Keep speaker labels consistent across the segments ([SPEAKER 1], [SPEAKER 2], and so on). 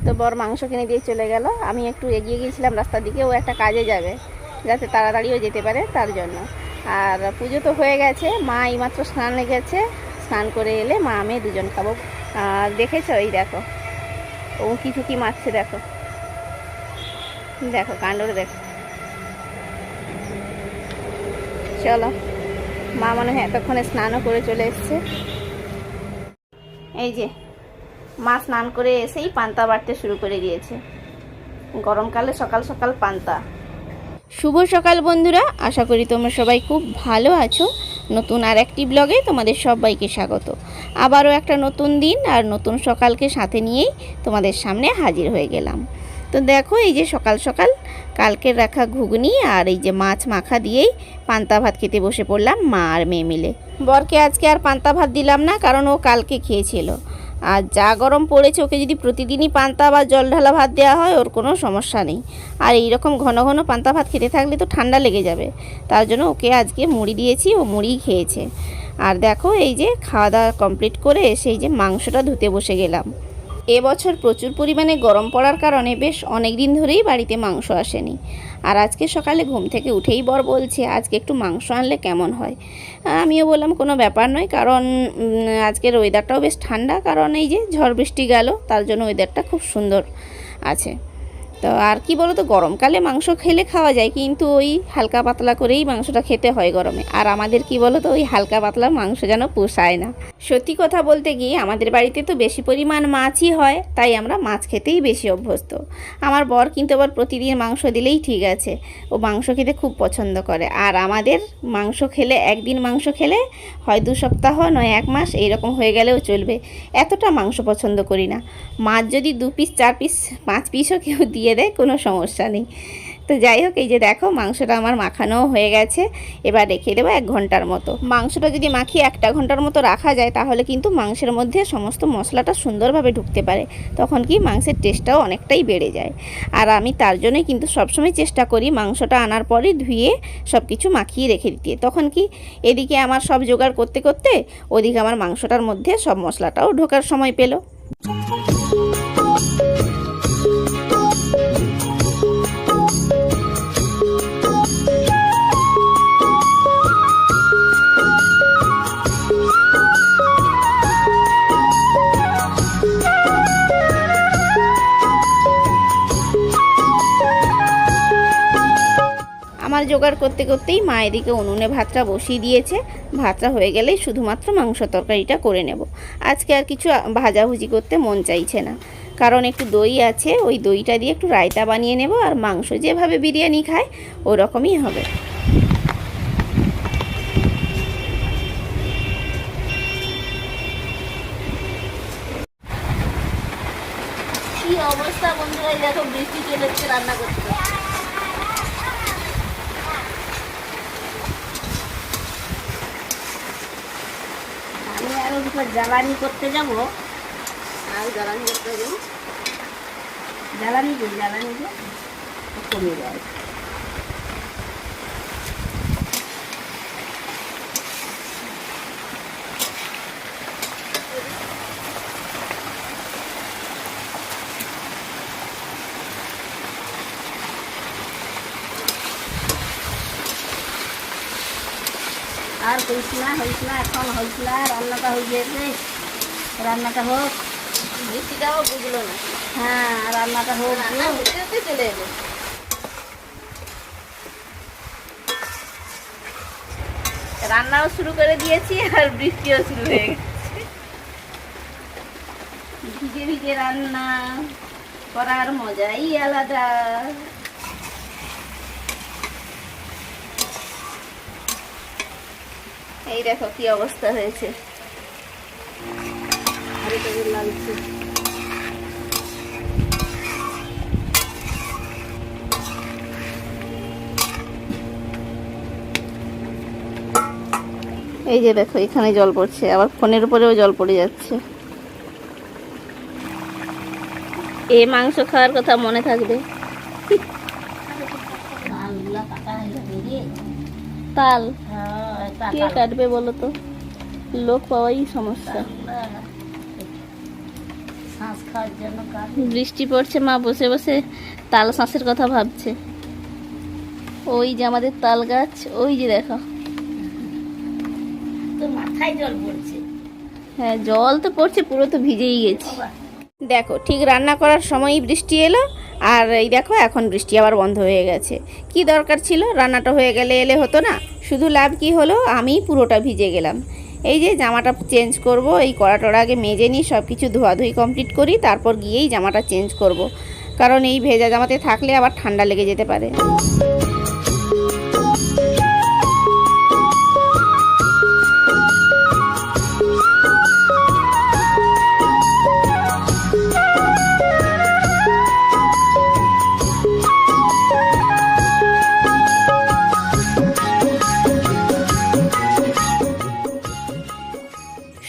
[SPEAKER 1] তো বর মাংস কিনে দিয়ে চলে গেল। আমি একটু এগিয়ে গিয়েছিলাম রাস্তার দিকে, ও একটা কাজে যাবে, যাতে তাড়াতাড়িও যেতে পারে তার জন্য। আর পুজো তো হয়ে গেছে, মা এইমাত্র স্নান লেগেছে, স্নান করে এলে মা আমি দুজন খাবো। আর দেখেছো, এই দেখো ও কিছু কি মারছে, দেখো দেখো কাণ্ডটা দেখো। চলো, মা মনে হয় এতক্ষণে স্নানও করে চলে এসছে। এই যে মা স্নান করে এসেই পান্তা বাড়তে শুরু করে দিয়েছে। গরমকালে সকাল সকাল পান্তা। শুভ সকাল বন্ধুরা, আশা করি তোমরা সবাই খুব ভালো আছো। নতুন আর একটি ব্লগে তোমাদের সবাইকে স্বাগত। আবারও একটা নতুন দিন আর নতুন সকালকে সাথে নিয়েই তোমাদের সামনে হাজির হয়ে গেলাম। তো দেখো, এই যে সকাল সকাল কালকের রাখা ঘুগনি আর এই যে মাছ মাখা দিয়েই পান্তা ভাত খেতে বসে পড়লাম মা আর মেয়ে মিলে। বরকে আজকে আর পান্তা ভাত দিলাম না, কারণ ও কালকে খেয়েছিল। আর যা গরম পড়েছে, ওকে যদি প্রতিদিনই পান্তা বা জল ঢালা ভাত দেওয়া হয় ওর কোনো সমস্যা নেই। আর এইরকম ঘন ঘন পান্তা ভাত খেতে থাকলে তো ঠান্ডা লেগে যাবে, তার জন্য ওকে আজকে মুড়ি দিয়েছি, ও মুড়িই খেয়েছে। আর দেখো, এই যে খাওয়া দাওয়া কমপ্লিট করে এসে এই যে মাংসটা ধুতে বসে গেলাম। এবছর প্রচুর পরিমাণে গরম পড়ার কারণে বেশ অনেক দিন ধরেই বাড়িতে মাংস আসেনি। আর আজকে সকালে ঘুম থেকে উঠেই বর বলছে আজকে একটু মাংস আনলে কেমন হয়। আমিও বললাম কোনো ব্যাপার নয়, কারণ আজকের ওয়েদারটাও বেশ ঠান্ডা, কারণ এই যে ঝড় বৃষ্টি গেল, তার জন্য ওয়েদারটা খুব সুন্দর আছে। তো আর কি বলো তো, গরমকালে মাংস খেলে খাওয়া যায়, কিন্তু ওই হালকা পাতলা করেই মাংসটা খেতে হয় গরমে। আর আমাদের কি বলো তো, ওই হালকা পাতলা মাংস যেন পোষায় না। সত্যি কথা বলতে গিয়ে আমাদের বাড়িতে তো বেশি পরিমাণ মাছই হয়, তাই আমরা মাছ খেতেই বেশি অভ্যস্ত। আমার বর কিন্তু আবার প্রতিদিন মাংস দিলেই ঠিক আছে, ও মাংস খেতে খুব পছন্দ করে। আর আমাদের মাংস খেলে, একদিন মাংস খেলে হয় 2 সপ্তাহ নয় 1 মাস এইরকম হয়ে গেলেও চলবে, এতটা মাংস পছন্দ করি না। মাছ যদি 2 পিস 4 পিস 5 পিসও কেউ দিয়ে দেয় কোনো সমস্যা নেই। তো যাই হোক, এই যে দেখো মাংসটা আমার মাখানোও হয়ে গেছে, এবার রেখে দেবো 1 ঘন্টার মতো। মাংসটা যদি মাখিয়ে 1টা ঘন্টার মতো রাখা যায়, তাহলে কিন্তু মাংসের মধ্যে সমস্ত মশলাটা সুন্দরভাবে ঢুকতে পারে, তখন কি মাংসের টেস্টটাও অনেকটাই বেড়ে যায়। আর আমি তার জন্যই কিন্তু সবসময় চেষ্টা করি মাংসটা আনার পরে ধুয়ে সব কিছু মাখিয়ে রেখে দিতে, তখন কি এদিকে আমার সব জোগাড় করতে করতে ওদিকে আমার মাংসটার মধ্যে সব মশলাটাও ঢোকার সময় পেল। আমার জোগাড় করতে করতেই মা এদিকে উনুনে ভাতটা বসিয়ে দিয়েছে। ভাতটা হয়ে গেলেই শুধুমাত্র মাংস তরকারিটা করে নেব। আজকে আর কিছু ভাজাভুজি করতে মন চাইছে না, কারণ একটু দই আছে, ওই দইটা দিয়ে একটু রায়তা বানিয়ে নেব। আর মাংস যেভাবে বিরিয়ানি খায় ওরকমই হবে। কি অবস্থা বন্ধুরা, দেখো বৃষ্টি চলে এসেছে রান্না করতে। আমি আরো জ্বালানি করতে যাবো, আর জ্বালানি করতে যাবো, জ্বালানি কমে যায়। আর হইস না এখন হইস না, রান্নাটা হয়ে গিয়েছে, রান্নাটা হোক, বৃষ্টিটাও বুঝলো না। হ্যাঁ, রান্নাটা হোক, চলে এলো। রান্নাও শুরু করে দিয়েছি আর বৃষ্টিও শুরু হয়ে গেছে। ভিজে ভিজে রান্না করার মজাই আলাদা। এই দেখো কি অবস্থা হয়েছে, লাগছে। এই যে দেখো এখানে জল পড়ছে, আবার ফোনের উপরেও জল পড়ে যাচ্ছে। এই মাংস খাওয়ার কথা মনে থাকবে। তাল কে কাটবে বলো তো, লোক পাওয়াই সমস্যা। বৃষ্টি পড়ছে, মা বসে বসে তাল শাঁসের কথা ভাবছে। ওই যে আমাদের তাল গাছ, ওই যে দেখো,
[SPEAKER 2] মাথায় জল পড়ছে।
[SPEAKER 1] হ্যাঁ জল তো পড়ছে, পুরো তো ভিজেই গেছে। দেখো ঠিক রান্না করার সময়ই বৃষ্টি এলো, আর এই দেখো এখন বৃষ্টি আবার বন্ধ হয়ে গেছে। কি দরকার ছিল, রান্নাটা হয়ে গেলে এলে হতো না? শুধু লাভ কি হলো, আমি পুরোটা ভিজে গেলাম। এই যে জামাটা চেঞ্জ করব, এই কড়াটড়া আগে মেজে নিই, সব কিছু ধোয়াধুয়ি কমপ্লিট করি, তারপর গিয়েই জামাটা চেঞ্জ করব। কারণ এই ভেজা জামাতে থাকলে আবার ঠান্ডা লেগে যেতে পারে।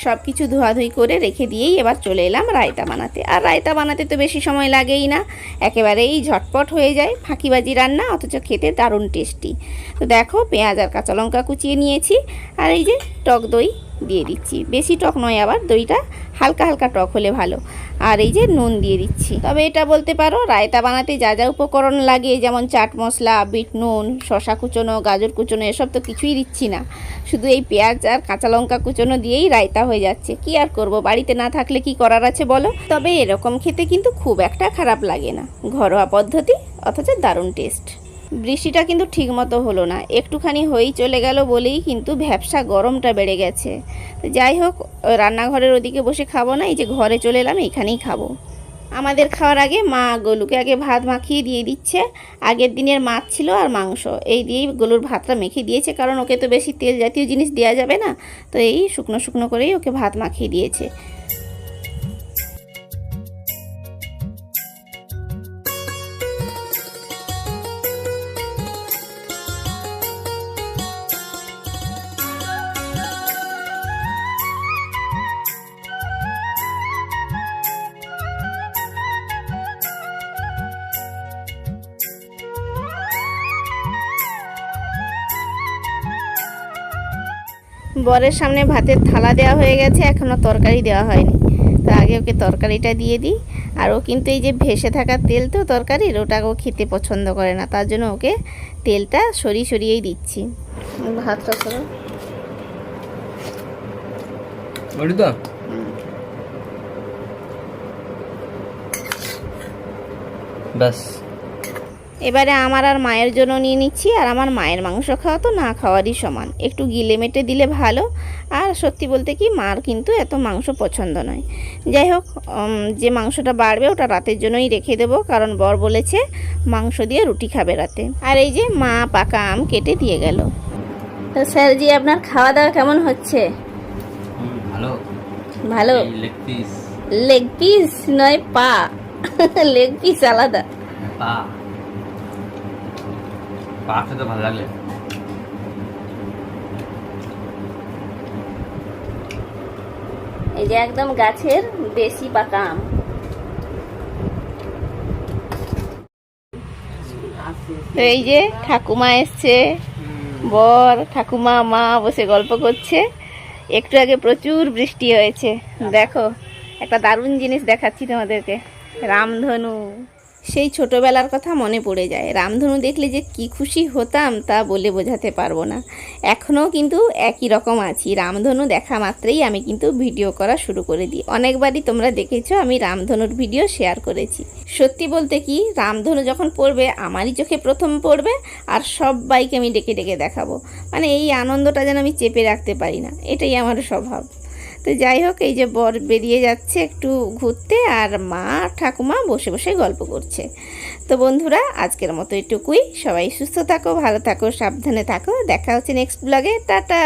[SPEAKER 1] সব কিছু ধোয়াধুয়ি করে রেখে দিয়েই এবার চলে এলাম রায়তা বানাতে। আর রায়তা বানাতে তো বেশি সময় লাগেই না, একেবারেই ঝটপট হয়ে যায়, ফাঁকিবাজি রান্না, অথচ খেতে দারুণ টেস্টি। তো দেখো পেঁয়াজ আর কাঁচা লঙ্কা কুচিয়ে নিয়েছি, আর এই যে টক দই দিয়ে দিচ্ছি। বেশি টক নয়, আবার দইটা হালকা হালকা টক হলে ভালো। আর এই যে নুন দিয়ে দিচ্ছি। তবে এটা বলতে পারো, রায়তা বানাতে যা যা উপকরণ লাগে, যেমন চাট মশলা, বিট নুন, শসা কুচোনো, গাজর কুচোনো, এসব তো কিছুই দিচ্ছি না। শুধু এই পেঁয়াজ আর কাঁচা লঙ্কা কুচোনো দিয়েই রায়তা হয়ে যাচ্ছে। কি আর করব, বাড়িতে না থাকলে কি করার আছে বলো? তবে এরকম খেতে কিন্তু খুব একটা খারাপ লাগে না, ঘরোয়া পদ্ধতি, অথচ দারুণ টেস্ট। বৃষ্টিটা কিন্তু ঠিক মতো হলো না, একটুখানি হয়েই চলে গেল বলেই কিন্তু ভ্যাপসা গরমটা বেড়ে গেছে। যাই হোক, রান্নাঘরের ওদিকে বসে খাবো না, এই যে ঘরে চলে এলাম, এইখানেই খাবো। আমাদের খাওয়ার আগে মা গলুকে আগে ভাত মাখিয়ে দিয়ে দিচ্ছে। আগের দিনের মাছ ছিল আর মাংস, এই দিয়েই গলুর ভাতটা মেখে দিয়েছে, কারণ ওকে তো বেশি তেল জাতীয় জিনিস দেওয়া যাবে না। তো এই শুকনো শুকনো করেই ওকে ভাত মাখিয়ে দিয়েছে। বরের সামনে ভাতের থালা দেওয়া হয়ে গেছে, এখনও তরকারি দেওয়া হয়নি। তো আগে ওকে তরকারিটা দিয়ে দিই। আর ও কিন্তু এই যে ভেসে থাকা তেল তো তরকারির, ওটা ও খেতে পছন্দ করে না, তার জন্য ওকে তেলটা সরিয়েই দিচ্ছি। ভাতটা সরো
[SPEAKER 3] ব্যাস।
[SPEAKER 1] এবারে আমার আর মায়ের জন্য নিয়ে নিচ্ছি। আর আমার মায়ের মাংস খাওয়া তো না খাওয়ারই সমান, একটু গিলে মেটে দিলে ভালো। আর সত্যি বলতে কি, মার কিন্তু এত মাংস পছন্দ নয়। যাই হোক, যে মাংসটা বাড়বে ওটা রাতের জন্যই রেখে দেবো, কারণ বর বলেছে মাংস দিয়ে রুটি খাবে রাতে। আর এই যে মা পাকা আম কেটে দিয়ে গেল। তো স্যারজি, আপনার খাওয়া দাওয়া কেমন হচ্ছে?
[SPEAKER 3] ভালো
[SPEAKER 1] ভালো।
[SPEAKER 3] লেগ পিস,
[SPEAKER 1] লেগ পিস নয় পা, লেগ পিস আলাদা।
[SPEAKER 3] পা পা খেতে ভালো লাগলে।
[SPEAKER 1] এই যে একদম গাছের দেশি পাকা আম। তো এই যে ঠাকুমা এসছে, বর, ঠাকুমা, মা বসে গল্প করছে। একটু আগে প্রচুর বৃষ্টি হয়েছে, দেখো একটা দারুণ জিনিস দেখাচ্ছি তোমাদেরকে, রামধনু। সেই ছোটোবেলার কথা মনে পড়ে যায়। রামধনু দেখলে যে কি খুশি হতাম তা বলে বোঝাতে পারবো না। এখনও কিন্তু একই রকম আছি, রামধনু দেখা মাত্রই আমি কিন্তু ভিডিও করা শুরু করে দিই। অনেকবারই তোমরা দেখেছো আমি রামধনুর ভিডিও শেয়ার করেছি। সত্যি বলতে কি, রামধনু যখন পড়বে আমারই চোখে প্রথম পড়বে, আর সবাইকে আমি ডেকে ডেকে দেখাবো। মানে এই আনন্দটা যেন আমি চেপে রাখতে পারি না, এটাই আমার স্বভাব। তো যাই হোক, এই যে বর বেরিয়ে যাচ্ছে একটু ঘুরতে, আর মা ঠাকুমা বসে বসে গল্প করছে। তো বন্ধুরা, আজকের মতো এটুকুই। সবাই সুস্থ থাকো, ভালো থাকো, সাবধানে থাকো। দেখা হচ্ছে নেক্সট ব্লগে। টাটা।